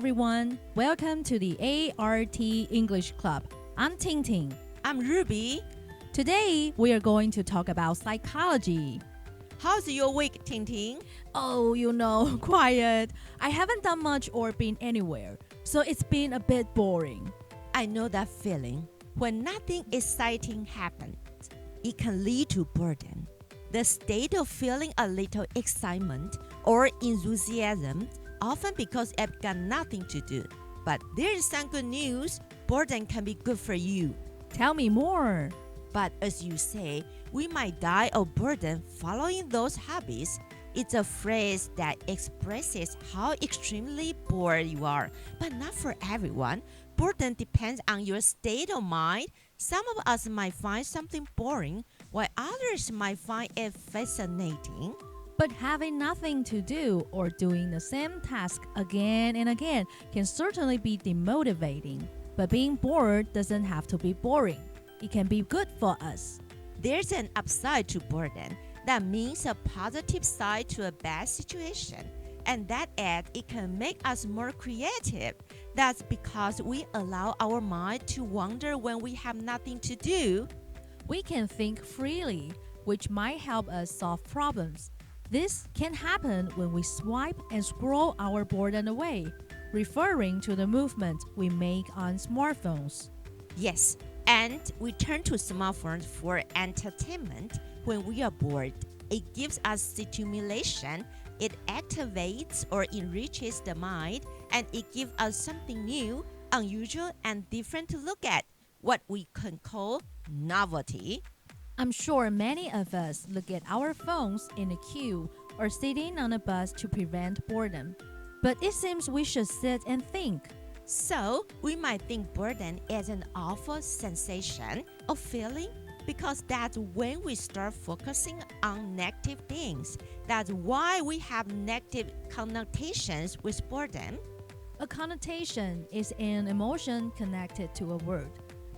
everyone. Welcome to the ART English Club. I'm Ting Ting. I'm Ruby. Today, we are going to talk about psychology. How's your week, Ting Ting? Oh, quiet. I haven't done much or been anywhere, so it's been a bit boring. I know that feeling. When nothing exciting happens, it can lead to boredom. The state of feeling a little excitement or enthusiasm, often because I've got nothing to do. But there is some good news. Boredom can be good for you. Tell me more. But as you say, we might die of boredom following those hobbies. It's a phrase that expresses how extremely bored you are, but not for everyone. Boredom depends on your state of mind. Some of us might find something boring, while others might find it fascinating. But having nothing to do or doing the same task again and again can certainly be demotivating. But being bored doesn't have to be boring. It can be good for us. There's an upside to boredom. That means a positive side to a bad situation. And that is, it can make us more creative. That's because we allow our mind to wander when we have nothing to do. We can think freely, which might help us solve problems. This can happen when we swipe and scroll our boredom away, referring to the movement we make on smartphones. Yes, and we turn to smartphones for entertainment when we are bored. It gives us stimulation, it activates or enriches the mind, and it gives us something new, unusual, and different to look at, what we can call novelty. I'm sure many of us look at our phones in a queue or sitting on a bus to prevent boredom. But it seems we should sit and think. So, we might think boredom is an awful sensation or feeling because that's when we start focusing on negative things. That's why we have negative connotations with boredom. A connotation is an emotion connected to a word.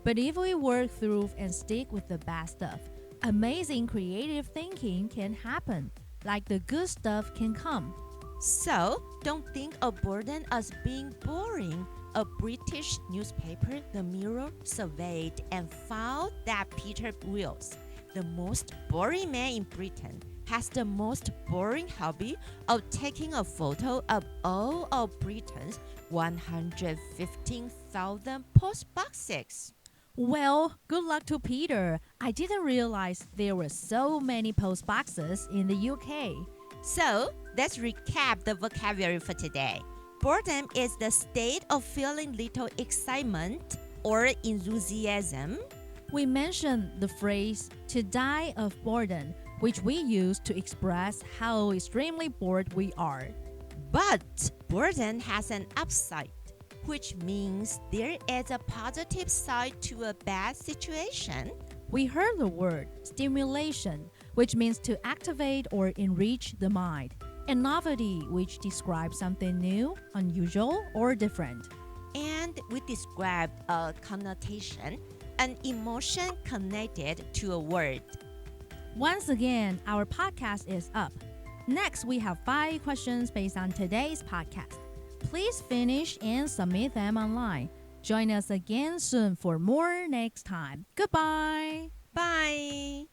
But if we work through and stick with the bad stuff, amazing creative thinking can happen, like the good stuff can come. So, don't think of boredom as being boring. A British newspaper, The Mirror, surveyed and found that Peter Wills, the most boring man in Britain, has the most boring hobby of taking a photo of all of Britain's 115,000 post boxes. Well, good luck to Peter. I didn't realize there were so many post boxes in the UK. So, let's recap the vocabulary for today. Boredom is the state of feeling little excitement or enthusiasm. We mentioned the phrase to die of boredom, which we use to express how extremely bored we are. But boredom has an upside, which means there is a positive side to a bad situation. We heard the word stimulation, which means to activate or enrich the mind, and novelty, which describes something new, unusual, or different. And we described a connotation, an emotion connected to a word. Once again, our podcast is up. Next, we have 5 questions based on today's podcast. Please finish and submit them online. Join us again soon for more next time. Goodbye. Bye.